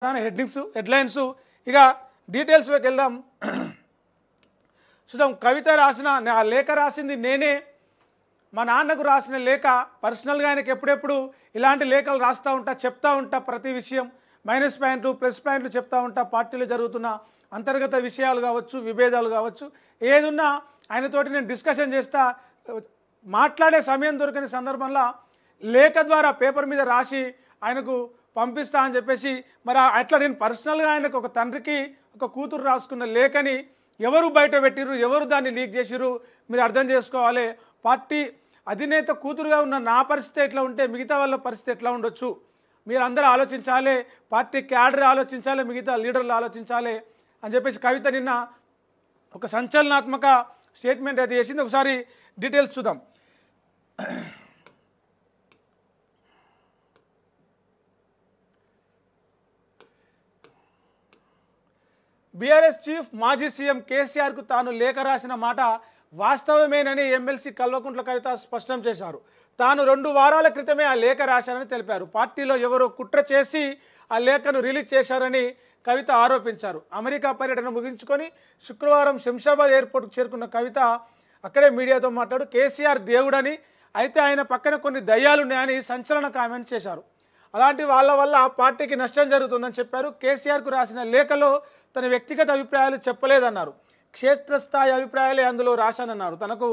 Headlines ఇక డీటెయిల్స్లోకి వెళ్దాం. చూద్దాం. కవిత రాసిన ఆ లేఖ రాసింది నేనే, మా నాన్నకు రాసిన లేఖ. పర్సనల్గా ఆయనకు ఎప్పుడెప్పుడు ఇలాంటి లేఖలు రాస్తూ ఉంటా, చెప్తా ఉంటా. ప్రతి విషయం మైనస్ పాయింట్లు ప్లస్ పాయింట్లు చెప్తా ఉంటా. పార్టీలో జరుగుతున్న అంతర్గత విషయాలు కావచ్చు, విభేదాలు కావచ్చు, ఏదున్నా ఆయనతోటి నేను డిస్కషన్ చేస్తా. మాట్లాడే సమయం దొరకని సందర్భంలో లేఖ ద్వారా పేపర్ మీద రాసి ఆయనకు పంపిస్తా అని చెప్పేసి, మరి అట్లా నేను పర్సనల్గా ఆయనకు ఒక తండ్రికి ఒక కూతురు రాసుకున్న లేఖని ఎవరు బయట పెట్టిర్రు, ఎవరు దాన్ని లీక్ చేసిర్రు మీరు అర్థం చేసుకోవాలి. పార్టీ అధినేత కూతురుగా ఉన్న నా పరిస్థితి ఎట్లా ఉంటే మిగతా వాళ్ళ పరిస్థితి ఎట్లా ఉండొచ్చు మీరు అందరూ ఆలోచించాలి. పార్టీ క్యాడర్ ఆలోచించాలి, మిగతా లీడర్లు ఆలోచించాలి అని చెప్పేసి కవిత నిన్న ఒక సంచలనాత్మక స్టేట్మెంట్ అయితే చేసింది. ఒకసారి డీటెయిల్స్ చూద్దాం. బీఆర్ఎస్ చీఫ్ మాజీ సీఎం కేసీఆర్కు తాను లేఖ రాసిన మాట వాస్తవమేనని ఎమ్మెల్సీ కల్వకుంట్ల కవిత స్పష్టం చేశారు. తాను 2 వారాల క్రితమే ఆ లేఖ రాశానని తెలిపారు. పార్టీలో ఎవరో కుట్ర చేసి ఆ లేఖను రిలీజ్ చేశారని కవిత ఆరోపించారు. అమెరికా పర్యటన ముగించుకొని శుక్రవారం శంషాబాద్ ఎయిర్పోర్ట్కు చేరుకున్న కవిత అక్కడే మీడియాతో మాట్లాడు కేసీఆర్ దేవుడని, అయితే ఆయన పక్కన కొన్ని దయ్యాలున్నాయని సంచలన కామెంట్ చేశారు. అలాంటి వాళ్ళ వల్ల పార్టీకి నష్టం జరుగుతుందని చెప్పారు. కేసీఆర్కు రాసిన లేఖలో తన వ్యక్తిగత అభిప్రాయాలు చెప్పలేదన్నారు. క్షేత్రస్థాయి అభిప్రాయాలే అందులో రాశానన్నారు. తనకు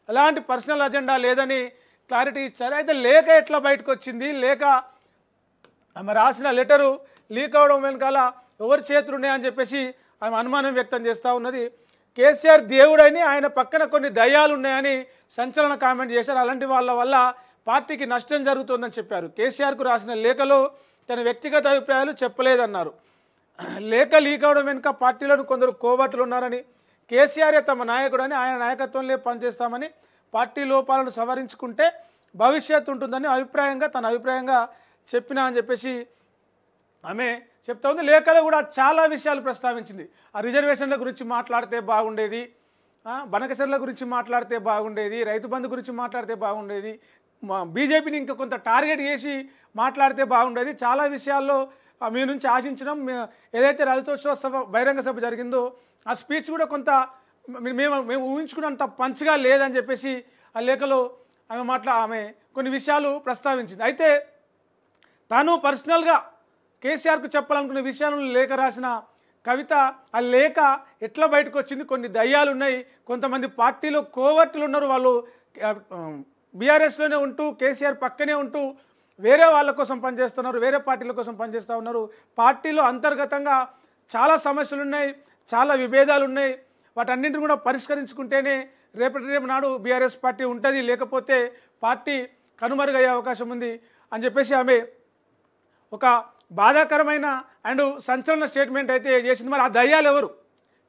ఎలాంటి పర్సనల్ అజెండా లేదని క్లారిటీ ఇచ్చారు. అయితే లేఖ ఎట్లా బయటకు వచ్చింది, లేఖ ఆమె రాసిన లెటరు లీక్ అవడం వెనకాల ఎవరి చేతులు ఉన్నాయని చెప్పేసి ఆమె అనుమానం వ్యక్తం చేస్తూ ఉన్నది. కేసీఆర్ దేవుడని, ఆయన పక్కన కొన్ని దయ్యాలు ఉన్నాయని సంచలన కామెంట్ చేశారు. అలాంటి వాళ్ళ వల్ల పార్టీకి నష్టం జరుగుతుందని చెప్పారు. కేసీఆర్కు రాసిన లేఖలో తన వ్యక్తిగత అభిప్రాయాలు చెప్పలేదన్నారు. లేఖ లీక్ అవడం వెనుక పార్టీలోని కొందరు కోవట్లు ఉన్నారని, కేసీఆర్ తమ నాయకుడని, ఆయన నాయకత్వంలో పనిచేస్తామని, పార్టీ లోపాలను సవరించుకుంటే భవిష్యత్తు ఉంటుందని తన అభిప్రాయంగా చెప్పినా అని చెప్పేసి ఆమె చెప్తా ఉంది. లేఖలో కూడా చాలా విషయాలు ప్రస్తావించింది. ఆ రిజర్వేషన్ల గురించి మాట్లాడితే బాగుండేది, బనకసర్ల గురించి మాట్లాడితే బాగుండేది, రైతు బంధు గురించి మాట్లాడితే బాగుండేది, బీజేపీని ఇంకా కొంత టార్గెట్ చేసి మాట్లాడితే బాగుండేది. చాలా విషయాల్లో మీ నుంచి ఆశించడం, ఏదైతే రజతోత్సవ సభ బహిరంగ సభ జరిగిందో ఆ స్పీచ్ కూడా కొంత మేము ఊహించుకున్నంత పంచ్గా లేదని చెప్పేసి ఆ లేఖలో ఆమె కొన్ని విషయాలు ప్రస్తావించింది. అయితే తాను పర్సనల్గా కేసీఆర్కు చెప్పాలనుకున్న విషయాలను లేఖ రాసిన కవిత ఆ లేఖ ఎట్లా బయటకు వచ్చింది, కొన్ని దయ్యాలు ఉన్నాయి, కొంతమంది పార్టీలో కోవర్టులు ఉన్నారు, వాళ్ళు బీఆర్ఎస్లోనే ఉంటూ కేసీఆర్ పక్కనే ఉంటూ వేరే వాళ్ళ కోసం పనిచేస్తున్నారు, వేరే పార్టీల కోసం పనిచేస్తూ ఉన్నారు. పార్టీలో అంతర్గతంగా చాలా సమస్యలు ఉన్నాయి, చాలా విభేదాలు ఉన్నాయి. వాటన్నింటిని కూడా పరిష్కరించుకుంటేనే రేపు నాడు బీఆర్ఎస్ పార్టీ ఉంటుంది, లేకపోతే పార్టీ కనుమరుగయ్యే అవకాశం ఉంది అని చెప్పేసి ఆమె ఒక బాధాకరమైన అండ్ సంచలన స్టేట్మెంట్ అయితే చేసింది. మరి ఆ దయ్యాలు ఎవరు?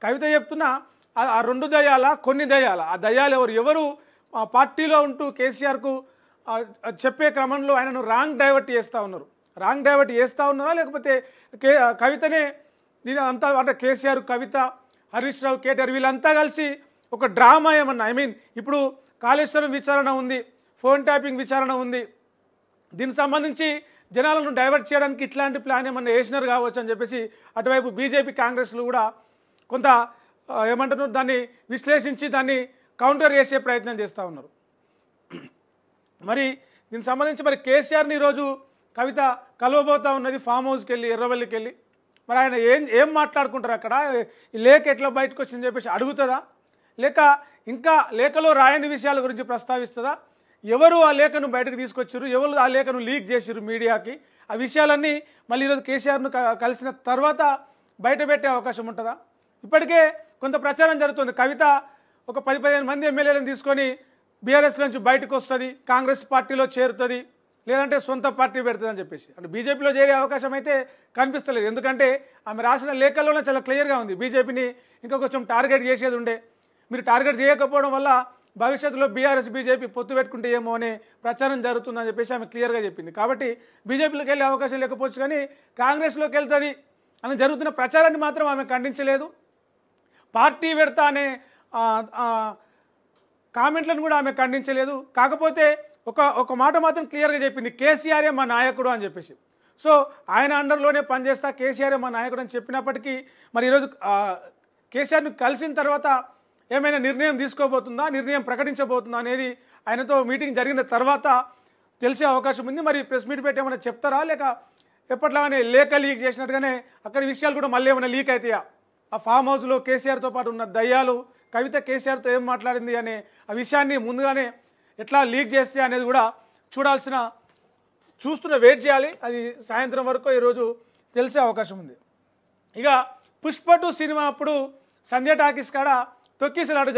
కవిత చెప్తున్నా ఆ 2 దయ్యాల, కొన్ని దయ్యాల, ఆ దయ్యాలు ఎవరు పార్టీలో ఉంటూ కేసీఆర్కు చెప్పే క్రమంలో ఆయనను రాంగ్ డైవర్ట్ చేస్తూ ఉన్నారా, లేకపోతే కవితనే అంతా అంటే కేసీఆర్, కవిత, హరీష్ రావు, కేటీఆర్ వీళ్ళంతా కలిసి ఒక డ్రామా ఏమన్నా, ఇప్పుడు కాళేశ్వరం విచారణ ఉంది, ఫోన్ ట్యాపింగ్ విచారణ ఉంది, దీనికి సంబంధించి జనాలను డైవర్ట్ చేయడానికి ఇట్లాంటి ప్లాన్ ఏమన్నా వేసినారు కావచ్చు అని చెప్పేసి అటువైపు బీజేపీ, కాంగ్రెస్లు కూడా కొంత ఏమంటున్నారు, దాన్ని విశ్లేషించి దాన్ని కౌంటర్ చేసే ప్రయత్నం చేస్తూ ఉన్నారు. మరి దీనికి సంబంధించి మరి కేసీఆర్ని ఈరోజు కవిత కలవబోతూ ఉన్నది ఫామ్ హౌస్కి వెళ్ళి, ఎర్రవల్లికి వెళ్ళి. మరి ఆయన ఏం మాట్లాడుకుంటారు అక్కడ, ఈ లేఖ ఎట్లా బయటకు వచ్చిందని చెప్పేసి అడుగుతుందా, లేక ఇంకా లేఖలో రాయని విషయాల గురించి ప్రస్తావిస్తుందా, ఎవరు ఆ లేఖను బయటకు తీసుకొచ్చారు, ఎవరు ఆ లేఖను లీక్ చేసారు మీడియాకి, ఆ విషయాలన్నీ మళ్ళీ ఈరోజు కేసీఆర్ను కలిసిన తర్వాత బయట పెట్టే అవకాశం ఉంటుందా? ఇప్పటికే కొంత ప్రచారం జరుగుతుంది. కవిత ఒక 10-15 మంది ఎమ్మెల్యేలను తీసుకొని బీఆర్ఎస్ నుంచి బయటకు వస్తుంది, కాంగ్రెస్ పార్టీలో చేరుతుంది, లేదంటే సొంత పార్టీ పెడుతుంది అని చెప్పేసి. అంటే బీజేపీలో చేరే అవకాశం అయితే కనిపిస్తలేదు. ఎందుకంటే ఆమె రాసిన లేఖల్లోనే చాలా క్లియర్గా ఉంది, బీజేపీని ఇంకా కొంచెం టార్గెట్ చేసేది ఉండే, మీరు టార్గెట్ చేయకపోవడం వల్ల భవిష్యత్తులో బీఆర్ఎస్ బీజేపీ పొత్తు పెట్టుకుంటే ఏమో అనే ప్రచారం జరుగుతుందని చెప్పేసి ఆమె క్లియర్గా చెప్పింది. కాబట్టి బీజేపీలోకి వెళ్ళే అవకాశం లేకపోవచ్చు, కానీ కాంగ్రెస్లోకి వెళ్తుంది అని జరుగుతున్న ప్రచారాన్ని మాత్రం ఆమె ఖండించలేదు. పార్టీ పెడతా అనే కామెంట్లను కూడా ఆమె ఖండించలేదు. కాకపోతే ఒక మాట మాత్రం క్లియర్గా చెప్పింది, కేసీఆరే మా నాయకుడు అని చెప్పేసి. సో ఆయన అండర్లోనే పనిచేస్తా, కేసీఆర్ మా నాయకుడు అని చెప్పినప్పటికీ మరి ఈరోజు కేసీఆర్ని కలిసిన తర్వాత ఏమైనా నిర్ణయం తీసుకోబోతుందా, నిర్ణయం ప్రకటించబోతుందా అనేది ఆయనతో మీటింగ్ జరిగిన తర్వాత తెలిసే అవకాశం ఉంది. మరి ప్రెస్ మీట్ పెట్టి ఏమైనా చెప్తారా, లేక ఎప్పట్లాగానే లేఖ లీక్ చేసినట్టుగానే అక్కడి విషయాలు కూడా మళ్ళీ ఏమైనా లీక్ అవుతాయా? ఆ ఫామ్ హౌస్లో కేసీఆర్తో పాటు ఉన్న దయ్యాలు కవిత కేసీఆర్తో ఏం మాట్లాడింది అనే ఆ విషయాన్ని ముందుగానే ఎట్లా లీక్ చేస్తే అనేది కూడా వెయిట్ చేయాలి. అది సాయంత్రం వరకు ఈరోజు తెలిసే అవకాశం ఉంది. ఇక పుష్ప 2 సినిమా అప్పుడు సంధ్య టాకీస్ కాడ తొక్కిసలాట